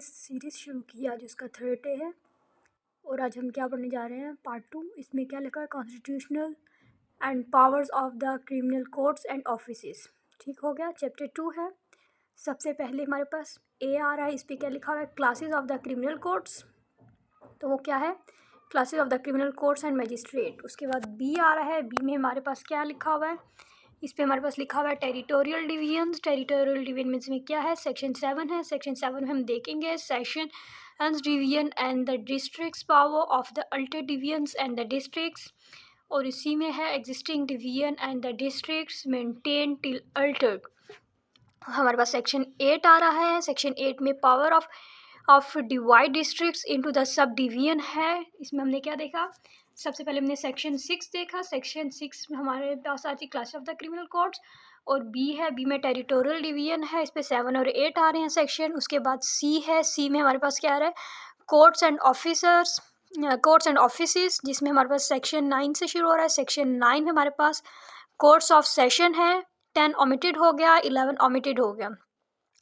Series शुरू की आज उसका थर्ड डे है और आज हम क्या पढ़ने जा रहे हैं पार्ट 2। इसमें क्या लिखा है, constitutional and powers of the criminal courts and offices. ठीक हो गया, चैप्टर 2 है। सबसे पहले हमारे पास ए आ रहा है, इस पर क्या लिखा हुआ है, classes of the criminal courts. तो वो क्या है, classes of the criminal courts and magistrate. उसके बाद बी आ रहा है, बी में हमारे पास क्या लिखा हुआ है, इस पे हमारे पास लिखा हुआ है टेरिटोरियल डिवीजन्स। टेरिटोरियल डिवीजन में क्या है, सेक्शन 7 है। सेक्शन 7 में हम देखेंगे session division and the districts, power of the altered divisions and the districts. और इसी में है existing division and the districts maintain till altered. हमारे पास सेक्शन 8 आ रहा है। सेक्शन 8 में power of divide districts into the sub division है। इसमें हमने क्या देखा, सबसे पहले हमने सेक्शन 6 देखा। सेक्शन 6 में हमारे पास आती class of the criminal courts और बी है, बी में टेरिटोरियल डिवीजन है। इस पे 7 और 8 आ रहे हैं सेक्शन। उसके बाद सी है, सी में हमारे पास क्या आ रहा है, courts and officers, courts and offices, जिसमें हमारे पास सेक्शन 9 से शुरू हो रहा है। सेक्शन 9 में हमारे पास कोर्ट्स ऑफ सेशन है। 10 ओमिटेड हो गया, 11 ओमिटेड हो गया।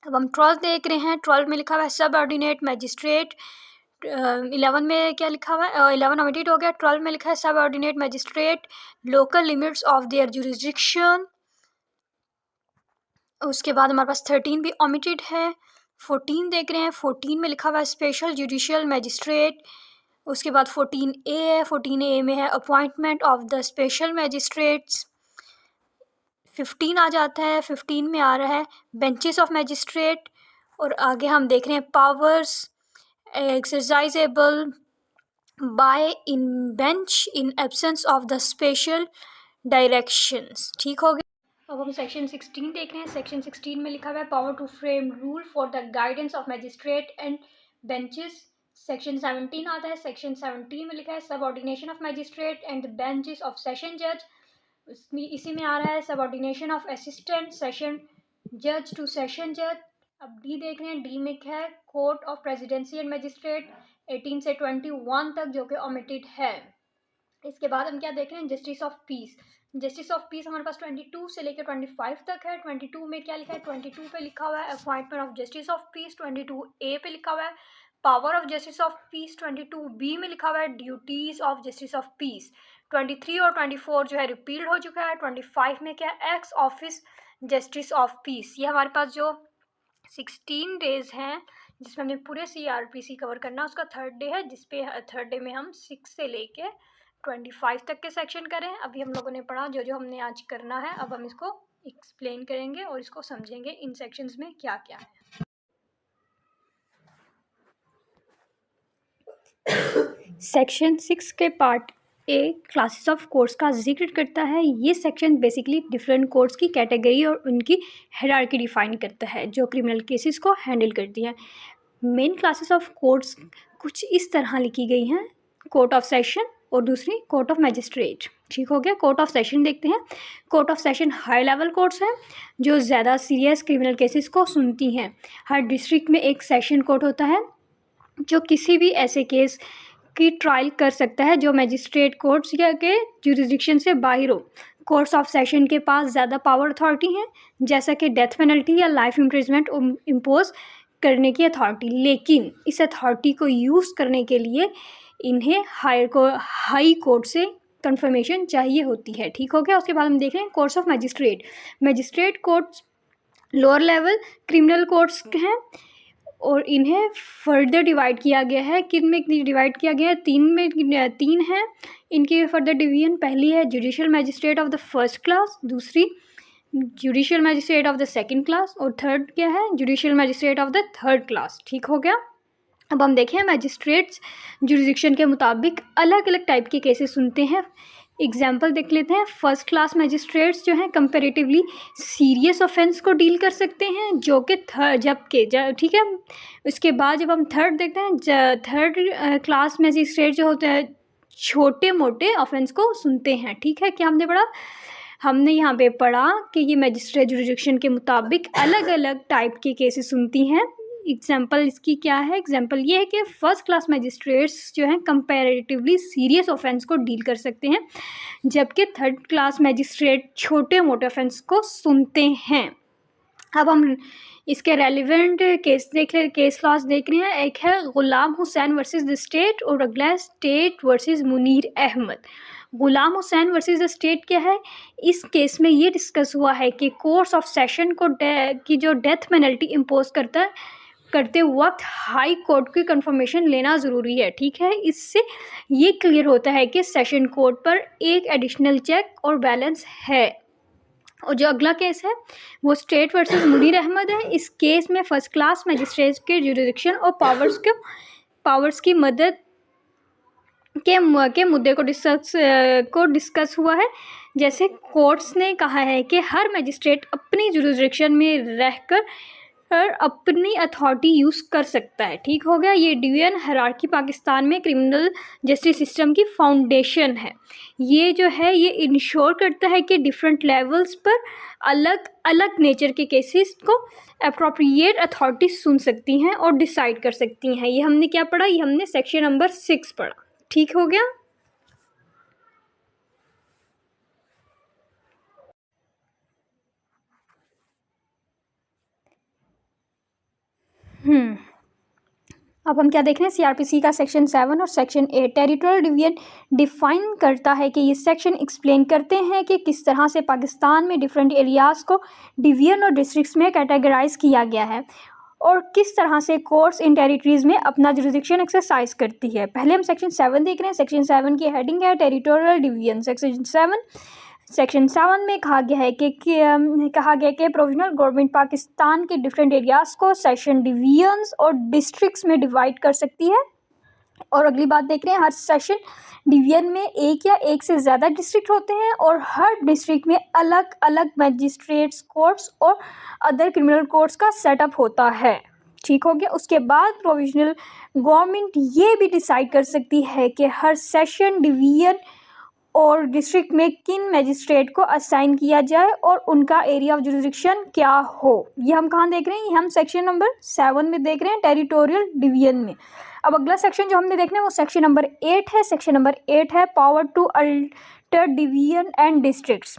अब हम 12 देख रहे हैं। 12 में लिखा हुआ है सब ऑर्डिनेट मजिस्ट्रेट। 11 में क्या लिखा हुआ है, 11 ओमिटेड हो गया। 12 में लिखा है सब ordinate magistrate, local limits of their jurisdiction. उसके बाद हमारे पास 13 भी ओमिटेड है। 14 देख रहे हैं। 14 में लिखा हुआ है स्पेशल जुडिशियल मजिस्ट्रेट। उसके बाद 14A है। 14A में है appointment of the special magistrates. 15 आ जाता है। 15 में आ रहा है बेंचेस ऑफ मजिस्ट्रेट। और आगे हम देख रहे हैं powers exercisable by in bench in absence of the special directions. ठीक हो गया। अब हम सेक्शन 16 देख रहे हैं। सेक्शन 16 में लिखा हुआ है power to frame rule for the guidance of magistrate and benches. Section 17 आता है। सेक्शन 17 में लिखा है subordination of magistrate and the benches of session जज। इसी में आ रहा है सबऑर्डिनेशन ऑफ असिस्टेंट सेशन जज टू सेशन जज। अब डी देख रहे हैं। डी में क्या है, court of presidency and magistrate 18 से 21 तक, जो कि ओमिटेड है। इसके बाद हम क्या देख रहे हैं, justice of peace. Justice of peace हमारे पास 22 से लेकर 25 तक है। 22 में क्या लिखा है, 22 पे लिखा हुआ है appointment of justice of peace. 22A पे लिखा हुआ है power of justice of peace. 22B में लिखा हुआ है duties of justice of peace. 23 और 24 जो है रिपील्ड हो चुका है। 25 में क्या है, x office justice of peace. ये हमारे पास जो 16 डेज हैं जिसमें हमने पूरे CRPC कवर करना, उसका थर्ड डे है, जिसपे थर्ड डे में हम 6 से लेके 25 तक के सेक्शन करें। अभी हम लोगों ने पढ़ा जो जो हमने आज करना है। अब हम इसको एक्सप्लेन करेंगे और इसको समझेंगे इन सेक्शंस में क्या क्या है। सेक्शन 6 के part A classes of courts का जिक्र करता है। ये सेक्शन बेसिकली डिफरेंट कोर्ट्स की कैटेगरी और उनकी हायरार्की डिफाइन करता है जो क्रिमिनल केसेस को हैंडल करती है। मेन क्लासेस ऑफ कोर्ट्स कुछ इस तरह लिखी गई हैं, कोर्ट ऑफ सेशन और दूसरी कोर्ट ऑफ मजिस्ट्रेट। ठीक हो गया। कोर्ट ऑफ सेशन देखते हैं। Court of session high level courts हैं जो ज़्यादा सीरियस क्रिमिनल केसेस को सुनती हैं। हर डिस्ट्रिक्ट में एक सेशन कोर्ट होता है जो किसी भी ऐसे केस की ट्रायल कर सकता है जो मजिस्ट्रेट कोर्ट्स या के जुरिस्डिक्शन से बाहर हो। कोर्ट्स ऑफ सेशन के पास ज़्यादा पावर अथॉरिटी है, जैसा कि डेथ पेनल्टी या लाइफ इम्प्रिजमेंट इम्पोज करने की अथॉरिटी। लेकिन इस अथॉरिटी को यूज़ करने के लिए इन्हें हाई कोर्ट से कंफर्मेशन चाहिए होती है। ठीक हो गया। उसके बाद हम देख रहे हैं courts of magistrate. Magistrate courts lower level criminal courts हैं और इन्हें फर्दर डिवाइड किया गया है। किन में डिवाइड किया गया है, तीन है इनकी फर्दर डिवीजन। पहली है judicial magistrate of the first class, दूसरी judicial magistrate of the second class और थर्ड क्या है, judicial magistrate of the third class. ठीक हो गया। अब हम देखें मजिस्ट्रेट्स जुरिस्डिक्शन के मुताबिक अलग अलग टाइप के केसेस सुनते हैं। एग्जाम्पल देख लेते हैं। फर्स्ट क्लास मजिस्ट्रेट्स जो हैं कंपेरेटिवली सीरियस ऑफेंस को डील कर सकते हैं, जो कि ठीक है। उसके बाद जब हम थर्ड देखते हैं, थर्ड क्लास मजिस्ट्रेट जो होते हैं छोटे मोटे ऑफेंस को सुनते हैं। ठीक है। क्या हमने पढ़ा, हमने यहाँ पे पढ़ा कि ये मजिस्ट्रेट जुरिस्डिक्शन के मुताबिक अलग अलग टाइप के केसेस सुनती हैं। एग्जाम्पल इसकी क्या है, एग्जाम्पल ये है कि फर्स्ट क्लास मजिस्ट्रेट्स जो हैं कंपैरेटिवली सीरियस ऑफेंस को डील कर सकते हैं, जबकि थर्ड क्लास मजिस्ट्रेट छोटे मोटे ऑफेंस को सुनते हैं। अब हम इसके रेलिवेंट केस लॉज देख रहे हैं। एक है Ghulam Hussain versus the state और अगला है state versus Munir Ahmed. Ghulam Hussain versus the state क्या है? इस केस में ये डिस्कस हुआ है कि कोर्स ऑफ सेशन की जो डेथ पेनल्टी इम्पोज करते वक्त हाई कोर्ट की कंफर्मेशन लेना ज़रूरी है। ठीक है, इससे ये क्लियर होता है कि सेशन कोर्ट पर एक एडिशनल चेक और बैलेंस है। और जो अगला केस है वो स्टेट वर्सेस मुनीर अहमद है। इस केस में फर्स्ट क्लास मजिस्ट्रेट के जुरिडिक्शन और पावर्स की मदद के मुद्दे को डिस्कस हुआ है। जैसे कोर्ट्स ने कहा है कि हर मजिस्ट्रेट अपनी जुरिडिक्शन में रहकर अपनी अथॉरिटी यूज़ कर सकता है। ठीक हो गया। ये डिवीजन हायरार्की पाकिस्तान में क्रिमिनल जस्टिस सिस्टम की फाउंडेशन है। ये जो है ये इंश्योर करता है कि डिफरेंट लेवल्स पर अलग अलग नेचर के केसेस को अप्रोप्रिएट अथॉरिटी सुन सकती हैं और डिसाइड कर सकती हैं। ये हमने क्या पढ़ा? ये हमने सेक्शन नंबर 6 पढ़ा। ठीक हो गया। अब हम क्या देख रहे हैं? सीआरपीसी का सेक्शन 7 और सेक्शन 8 टेरिटोरियल डिवीजन डिफाइन करता है कि ये सेक्शन एक्सप्लेन करते हैं कि किस तरह से पाकिस्तान में डिफरेंट एरियाज़ को डिवीजन और डिस्ट्रिक्ट्स में कैटेगराइज किया गया है और किस तरह से कोर्ट्स इन टेरिटरीज में अपना जुरिडिक्शन एक्सरसाइज करती है। पहले हम सेक्शन 7 देख रहे हैं। सेक्शन 7 की हेडिंग है टेरिटोरियल डिवीजन। सेक्शन 7 में कहा गया है कि प्रोविजनल गवर्नमेंट पाकिस्तान के डिफरेंट एरियाज़ को सेशन डिवीजन्स और डिस्ट्रिक्ट्स में डिवाइड कर सकती है। और अगली बात देख रहे हैं, हर सेशन डिवीजन में एक या एक से ज़्यादा डिस्ट्रिक्ट होते हैं और हर डिस्ट्रिक्ट में अलग अलग मजिस्ट्रेट्स कोर्ट्स और अदर क्रिमिनल कोर्ट्स का सेटअप होता है। ठीक हो गया। उसके बाद प्रोविजनल गवर्नमेंट ये भी डिसाइड कर सकती है कि हर सेशन डिवीजन और डिस्ट्रिक्ट में किन मजिस्ट्रेट को असाइन किया जाए और उनका एरिया ऑफ जुरिडिक्शन क्या हो। ये हम कहाँ देख रहे हैं? ये हम सेक्शन नंबर 7 में देख रहे हैं, टेरिटोरियल डिवीजन में। अब अगला सेक्शन जो हमने देखना है वो सेक्शन नंबर 8 है। सेक्शन नंबर 8 है power to alter division and districts.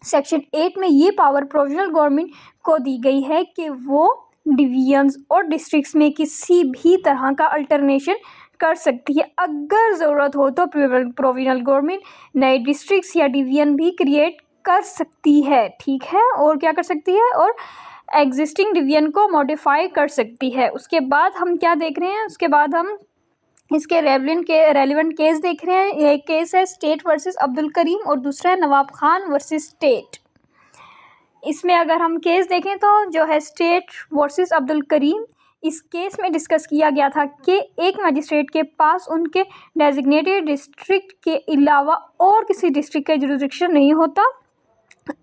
Section 8 में ये पावर प्रोविजनल गवर्नमेंट को दी गई है कि वो डिवीजन्स और डिस्ट्रिक्ट्स में किसी भी तरह का अल्टरनेशन कर सकती है। अगर ज़रूरत हो तो प्रोविजनल गवर्नमेंट नए डिस्ट्रिक्ट्स या डिवीजन भी क्रिएट कर सकती है। ठीक है, और क्या कर सकती है? और एग्जिस्टिंग डिवीजन को मॉडिफाई कर सकती है। उसके बाद हम क्या देख रहे हैं? उसके बाद हम इसके रेलिवेंट केस देख रहे हैं। एक केस है स्टेट वर्सेस अब्दुल करीम और दूसरा है नवाब खान वर्सेस स्टेट। इसमें अगर हम केस देखें तो जो है स्टेट वर्सेस अब्दुल करीम, इस केस में डिस्कस किया गया था कि एक मजिस्ट्रेट के पास उनके डेजिग्नेटेड डिस्ट्रिक्ट के अलावा और किसी डिस्ट्रिक्ट का जुरिडिक्शन नहीं होता।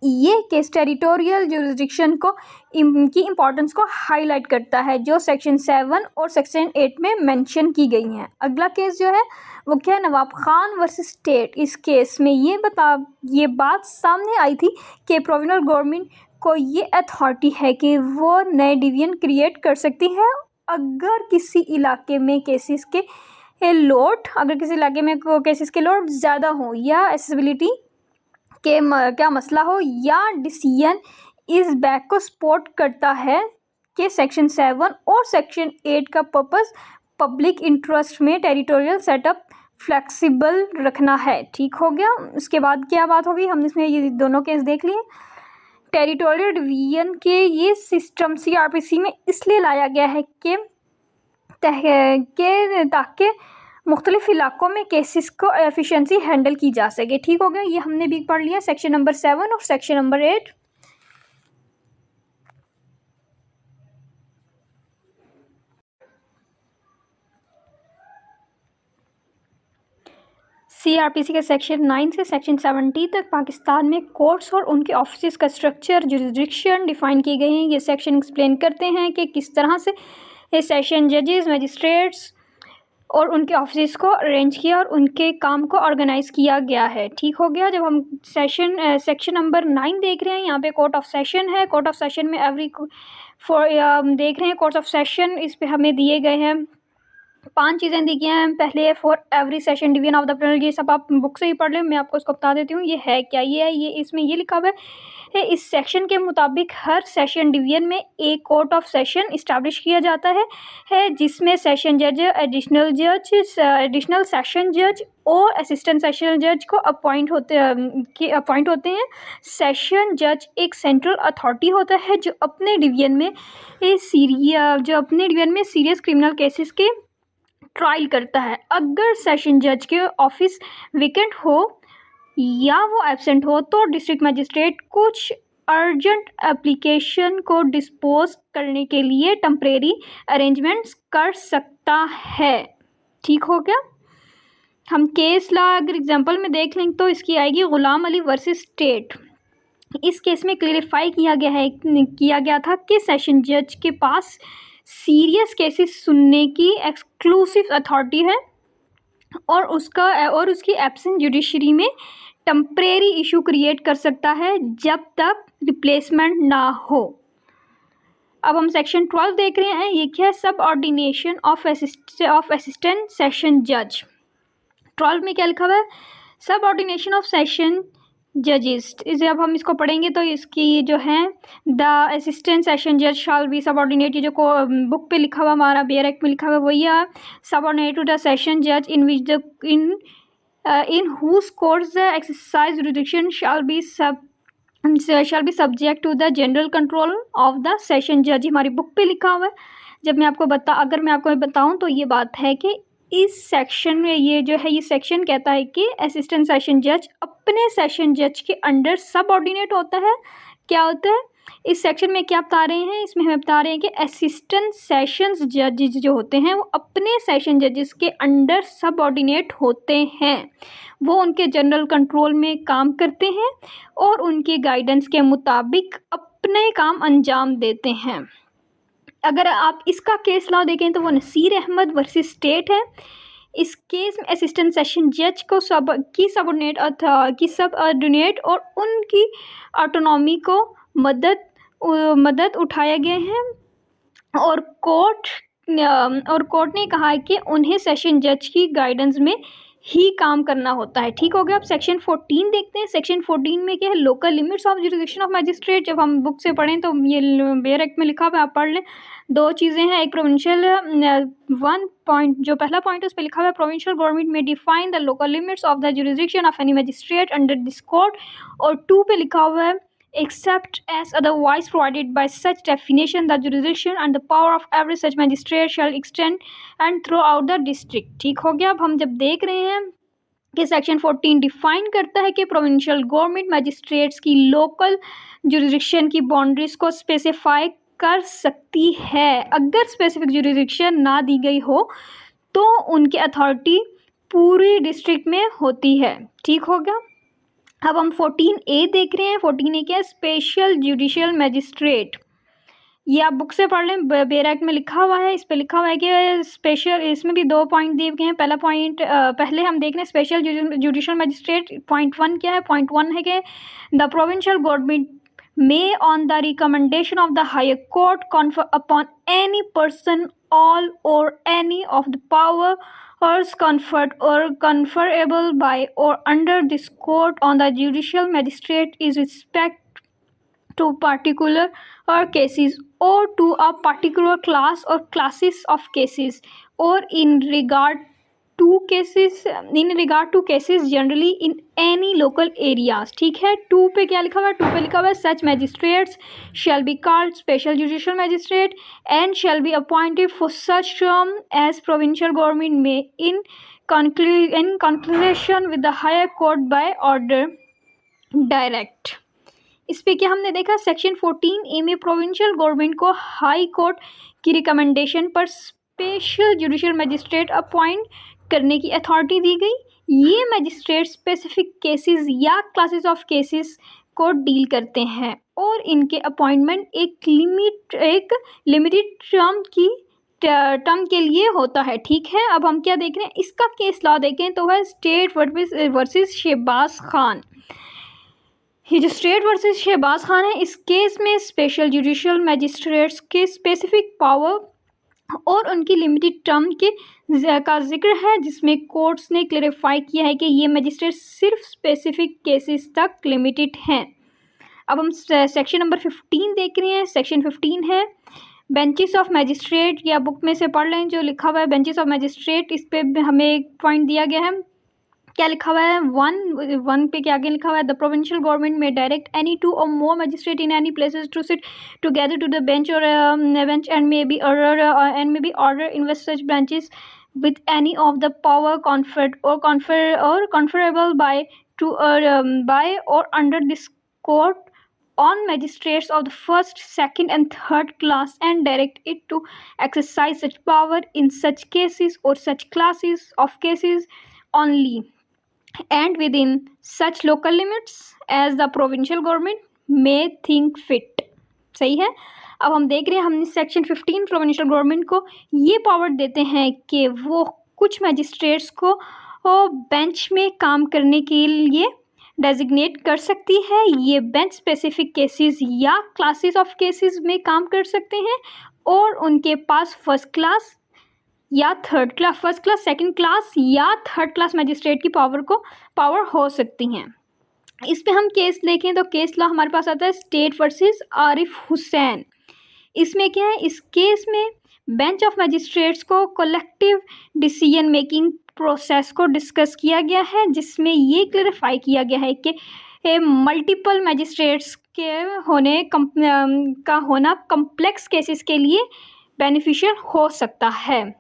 ये केस टेरिटोरियल जुरिडिक्शन की इम्पोर्टेंस को हाईलाइट करता है जो सेक्शन 7 और सेक्शन 8 में मेंशन की गई हैं। अगला केस जो है वो क्या है? नवाब खान वर्सेस स्टेट। इस केस में ये बात सामने आई थी कि प्रोविजनल गवर्नमेंट को ये अथॉरिटी है कि वो नए डिवीजन क्रिएट कर सकती है अगर किसी इलाके में केसेस के लोड ज़्यादा हो या एक्सेसिबिलिटी के क्या मसला हो या डिसीजन इस बैक को सपोर्ट करता है कि सेक्शन 7 और सेक्शन 8 का पर्पस पब्लिक इंटरेस्ट में टेरिटोरियल सेटअप फ्लेक्सिबल रखना है। ठीक हो गया। उसके बाद क्या बात होगी? हमने इसमें ये दोनों केस देख लिए। टेरिटोरियल डिवीजन के ये सिस्टम सीआरपीसी में इसलिए लाया गया है कि ताकि मुख्तलिफ इलाकों में केसेस को एफिशिएंसी हैंडल की जा सके। ठीक हो गया। ये हमने भी पढ़ लिया सेक्शन नंबर 7 और सेक्शन नंबर 8। सीआरपीसी के सेक्शन 9 से सेक्शन 70 तक पाकिस्तान में कोर्ट्स और उनके ऑफिस का स्ट्रक्चर जुरिडिक्शन डिफाइन किए गए हैं। ये सेक्शन एक्सप्लेन करते हैं कि किस तरह से ये सेशन जजेस मजिस्ट्रेट्स और उनके ऑफिस को अरेंज किया और उनके काम को ऑर्गेनाइज किया गया है। ठीक हो गया। जब हम सेक्शन नंबर 9 देख रहे हैं, यहाँ पे कोर्ट ऑफ सेशन है। कोर्ट ऑफ सेशन में देख रहे हैं कोर्ट ऑफ सेशन, इस पे हमें दिए गए हैं 5 चीज़ें दी गई हैं। पहले for every session division of the principal, ये सब आप बुक से ही पढ़ लें, मैं आपको इसको बता देती हूँ ये है क्या। ये है, ये इसमें ये लिखा हुआ है इस सेक्शन के मुताबिक हर सेशन डिवीजन में एक कोर्ट ऑफ सेशन इस्टेब्लिश किया जाता है जिसमें सेशन जज, एडिशनल जज, एडिशनल सेशन जज और असिस्टेंट सेशन जज को अपॉइंट होते हैं। सेशन जज एक सेंट्रल अथॉरिटी होता है जो अपने डिवीजन में सीरियस क्रिमिनल केसेस के ट्रायल करता है। अगर सेशन जज के ऑफिस वेकेंट हो या वो एब्सेंट हो तो डिस्ट्रिक्ट मजिस्ट्रेट कुछ अर्जेंट एप्लीकेशन को डिस्पोज करने के लिए टेम्परेरी अरेंजमेंट्स कर सकता है। ठीक हो गया। हम केस लॉ अगर एग्जांपल में देख लें तो इसकी आएगी गुलाम अली वर्सेस स्टेट। इस केस में क्लेरिफाई किया गया था कि सेशन जज के पास सीरियस केसेस सुनने की एक्सक्लूसिव अथॉरिटी है और उसकी एब्सेंट जुडिशरी में टेम्परेरी इशू क्रिएट कर सकता है जब तक रिप्लेसमेंट ना हो। अब हम सेक्शन 12 देख रहे हैं। ये क्या है? सब ऑर्डिनेशन ऑफ असिस्टेंट सेशन जज। 12 में क्या लिखा हुआ है? सब ऑर्डिनेशन ऑफ सेशन जजेस। इसे अब हम इसको पढ़ेंगे तो इसकी जो है द असिस्टेंट सेशन जज शाल बी सबऑर्डिनेट, ये जो बुक पे लिखा हुआ हमारा बेयर एक्ट में लिखा हुआ वही है, सबऑर्डिनेट टू द सेशन जज in which the in whose courts the exercise jurisdiction shall be subject to the general control of the session judge। हमारी बुक पे लिखा हुआ है। अगर मैं आपको बताऊं तो ये बात है कि इस सेक्शन में ये जो है ये सेक्शन कहता है कि असिस्टेंट सेशन जज अपने सेशन जज के अंडर सबऑर्डिनेट होता है। क्या होता है इस सेक्शन में? क्या बता रहे हैं इसमें? हमें बता रहे हैं कि असिस्टेंट सेशंस जजेस जो होते हैं वो अपने सेशन जजेस के अंडर सबऑर्डिनेट होते हैं। वो उनके जनरल कंट्रोल में काम करते हैं और उनके गाइडेंस के मुताबिक अपने काम अंजाम देते हैं। अगर आप इसका केस लॉ देखें तो वो नसीर अहमद वर्सेस स्टेट है। इस केस में असिस्टेंट सेशन जज को सबऑर्डिनेट और उनकी ऑटोनॉमी को मदद उठाया गया है और कोर्ट ने कहा है कि उन्हें सेशन जज की गाइडेंस में ही काम करना होता है। ठीक हो गया। अब सेक्शन 14 देखते हैं। सेक्शन 14 में क्या है? Local limits of jurisdiction of magistrate. जब हम बुक से पढ़ें तो ये बेयर एक्ट में लिखा हुआ है, आप पढ़ लें। 2 चीज़ें हैं, एक प्रोविंशियल 1 पॉइंट जो पहला पॉइंट है उस पर लिखा हुआ है प्रोविंशियल गवर्नमेंट में define the local limits of the jurisdiction of any magistrate under this code, और 2 पे लिखा हुआ है except as otherwise provided by such definition the jurisdiction and the power of every such magistrate shall extend and throughout the district। ठीक हो गया। अब हम जब देख रहे हैं कि सेक्शन 14 डिफाइन करता है कि प्रोविंशियल गवर्नमेंट मजिस्ट्रेट्स की लोकल जुरिडिक्शन की बाउंड्रीज को स्पेसिफाई कर सकती है। अगर स्पेसिफिक जुरिडिक्शन ना दी गई हो तो उनकी अथॉरिटी पूरी डिस्ट्रिक्ट में होती है। ठीक हो गया। अब हम 14A देख रहे हैं। 14A क्या है? Special judicial magistrate. ये आप बुक से पढ़ लें, बेयर एक्ट में लिखा हुआ है। इस पे लिखा हुआ है कि स्पेशल, इसमें भी 2 पॉइंट दिए गए हैं। पहला पॉइंट पहले हम देख रहे हैं स्पेशल जुडिशियल मजिस्ट्रेट। पॉइंट 1 क्या है? पॉइंट 1 है कि the provincial government may on the recommendation of the higher court confer upon any person all or any of the powers conferred or conferable by or under this court on the judicial magistrate is respect to particular cases or to a particular class or classes of cases or in regard to cases generally in any local areas। ठीक है। 2 पे क्या लिखा हुआ है? 2 पे लिखा हुआ है such magistrates shall be called special judicial magistrate and shall be appointed for such term as provincial government may in conclusion with the higher court by order direct। इस पे क्या हमने देखा? सेक्शन 14A में प्रोविंशियल गवर्नमेंट को high court की recommendation पर special judicial magistrate appoint करने की अथॉरिटी दी गई। ये मजिस्ट्रेट स्पेसिफिक केसेस या क्लासेस ऑफ केसेस को डील करते हैं और इनके अपॉइंटमेंट एक लिमिटेड टर्म के लिए होता है। ठीक है। अब हम क्या देख रहे हैं? इसका केस लॉ देखें तो है स्टेट वर्सेस शहबाज खान। ये जो स्टेट वर्सेस शहबाज खान है, इस केस में स्पेशल जुडिशियल मजिस्ट्रेट्स के स्पेसिफिक पावर और उनकी लिमिटेड टर्म के का जिक्र है, जिसमें कोर्ट्स ने क्लेरिफाई किया है कि ये मजिस्ट्रेट सिर्फ स्पेसिफिक केसेस तक लिमिटेड हैं। अब हम सेक्शन नंबर 15 देख रहे हैं। सेक्शन 15 है बेंचेस ऑफ मैजिस्ट्रेट, या बुक में से पढ़ लें जो लिखा हुआ है बेंचेस ऑफ मैजिस्ट्रेट। इस पे हमें एक पॉइंट दिया गया है, क्या लिखा हुआ है, वन पे क्या आगे लिखा हुआ है, the provincial government may direct any two or more magistrate in any places to sit together to the bench or bench and may be order invest such branches with any of the power conferred or conferable by to by or under this court on magistrates of the first, second, and third class, and direct it to exercise such power in such cases or such classes of cases only, and within such local limits as the provincial government may think fit। सही है। अब हम देख रहे हैं, हमने section 15 provincial government को ये पावर देते हैं कि वो कुछ मैजिस्ट्रेट्स को बेंच में काम करने के लिए डेजिग्नेट कर सकती है। ये बेंच स्पेसिफिक केसेस या क्लासेस ऑफ केसेस में काम कर सकते हैं, और उनके पास फर्स्ट क्लास या third class, first class, second class या थर्ड क्लास मैजिस्ट्रेट की पावर हो सकती हैं। इस पे हम केस देखें तो केस लॉ हमारे पास आता है स्टेट वर्सेस आरिफ हुसैन। इसमें क्या है, इस केस में बेंच ऑफ मैजिस्ट्रेट्स को कलेक्टिव डिसीजन मेकिंग प्रोसेस को डिस्कस किया गया है, जिसमें ये क्लेरिफाई किया गया है कि मल्टीपल मैजिस्ट्रेट्स के होने का होना कम्प्लेक्स केसेस के लिए बेनिफिशियल हो सकता है।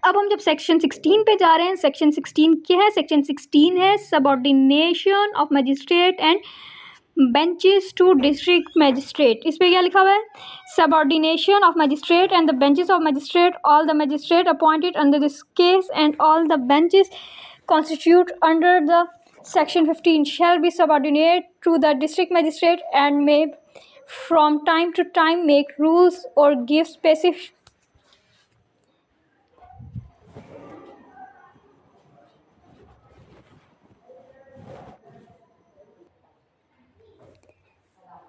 अब हम जब सेक्शन 16 पे जा रहे हैं, सेक्शन 16 क्या है, सेक्शन 16 है subordination of magistrate and benches to district magistrate. इस पे क्या लिखा हुआ है, subordination of magistrate and the benches of magistrate, all the magistrate appointed under this case and all the benches constitute under the section 15 shall be subordinate to the district magistrate and may from time to time make rules or give specific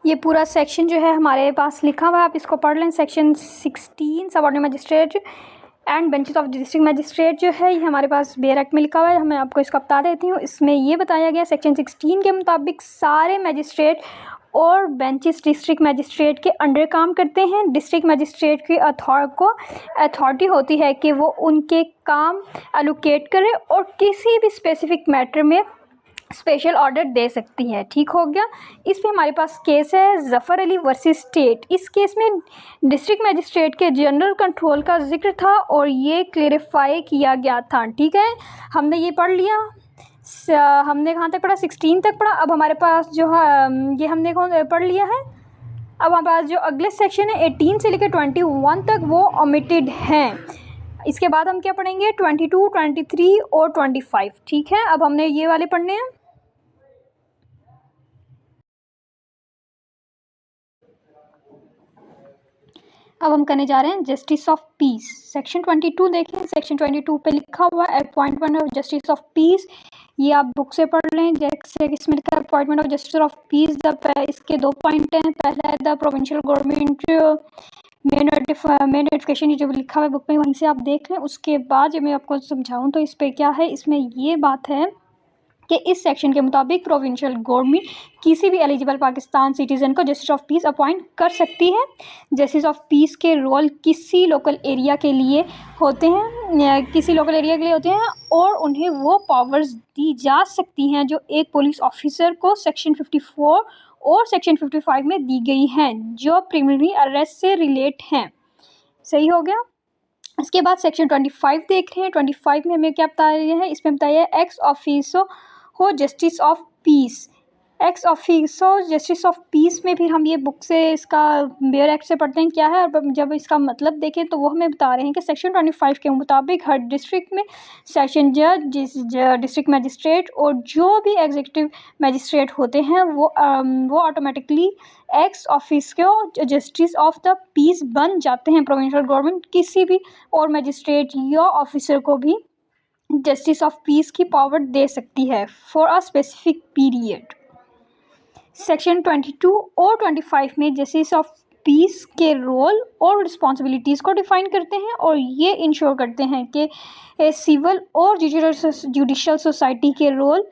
ये पूरा section जो है हमारे पास लिखा हुआ है, आप इसको पढ़ लें। Section 16 subordinate magistrate and benches of district magistrate जो है ये हमारे पास बेयर एक्ट में लिखा हुआ है। मैं आपको इसका बता देती हूँ। इसमें ये बताया गया सेक्शन 16 के मुताबिक सारे मैजिस्ट्रेट और बेंचेस डिस्ट्रिक्ट मैजिस्ट्रेट के अंडर काम करते हैं। डिस्ट्रिक्ट मैजिस्ट्रेट की अथॉरिटी होती है कि वो उनके काम एलोकेट करे और किसी भी स्पेसिफिक मैटर में स्पेशल ऑर्डर दे सकती है। ठीक हो गया। इस पे हमारे पास केस है ज़फ़र अली वर्सेस स्टेट। इस केस में डिस्ट्रिक्ट मैजिस्ट्रेट के जनरल कंट्रोल का जिक्र था और ये क्लेरिफाई किया गया था। ठीक है, हमने ये पढ़ लिया। हमने कहाँ तक पढ़ा, 16 तक पढ़ा। अब हमारे पास जो है ये हमने पढ़ लिया है। अब हमारे पास जो अगले सेक्शन है 18 से लेकर 21 तक वो ओमिटेड हैं। इसके बाद हम क्या पढ़ेंगे, 22, 23 और 25। ठीक है, अब हमने ये वाले पढ़ने हैं। अब हम करने जा रहे हैं जस्टिस ऑफ पीस। सेक्शन 22 देखें। सेक्शन 22 पे लिखा हुआ है appointment of justice of peace. ये आप बुक से पढ़ लें। जैसे इसमें लिखा है appointment of justice of peace, इसके 2 पॉइंट हैं। पहला है द प्रोविंशियल गवर्नमेंट में नोटिफिकेशन, ये जो लिखा हुआ है बुक में वहीं से आप देख लें। उसके बाद जब मैं आपको समझाऊँ तो इस पर क्या है, इसमें ये बात है कि इस सेक्शन के मुताबिक प्रोविंशियल गवर्नमेंट किसी भी एलिजिबल पाकिस्तान सिटीज़न को जस्टिस ऑफ पीस अपॉइंट कर सकती है। जस्टिस ऑफ पीस के रोल किसी लोकल एरिया के लिए होते हैं, और उन्हें वो पावर्स दी जा सकती हैं जो एक पुलिस ऑफिसर को सेक्शन 54 और सेक्शन 55 में दी गई हैं, जो प्रिलिमिनरी अरेस्ट से रिलेट हैं। सही हो गया। इसके बाद सेक्शन 25 देख रहे हैं। 25 में हमें क्या बताया है, इसमें बताया है एक्स ऑफिसो हो justice of peace. X officio justice of peace में फिर हम ये बुक से इसका बेयर एक्ट से पढ़ते हैं क्या है, और जब इसका मतलब देखें तो वो हमें बता रहे हैं कि सेक्शन 25 के मुताबिक हर डिस्ट्रिक्ट में सेशन जज, डिस्ट्रिक्ट मैजिस्ट्रेट और जो भी एग्जीक्यूटिव मैजिस्ट्रेट होते हैं वो ऑटोमेटिकली एक्स ऑफिस को जस्टिस ऑफ द पीस बन जाते हैं। प्रोविंशियल गवर्नमेंट किसी भी और मैजिस्ट्रेट या ऑफिसर को भी जस्टिस ऑफ पीस की पावर दे सकती है for a specific period. Section 22 और 25 में जस्टिस ऑफ पीस के रोल और रिस्पॉन्सिबिलिटीज़ को डिफ़ाइन करते हैं और ये इंश्योर करते हैं कि सिविल और जुडिशल सोसाइटी के रोल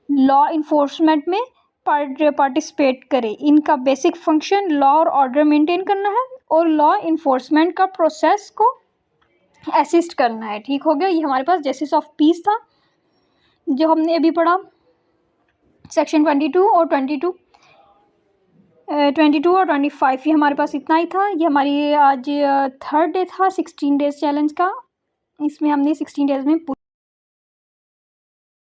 लॉ इन्फोर्समेंट में पार्टिसिपेट करे। इनका बेसिक फंक्शन लॉ और ऑर्डर मेंटेन करना है और लॉ इन्फोर्समेंट का प्रोसेस को असिस्ट करना है। ठीक हो गया। ये हमारे पास जस्टिस ऑफ पीस था जो हमने अभी पढ़ा। सेक्शन 22 और 22 और 25 ये हमारे पास इतना ही था। ये हमारी आज थर्ड डे था 16 डेज चैलेंज का। इसमें हमने 16 डेज में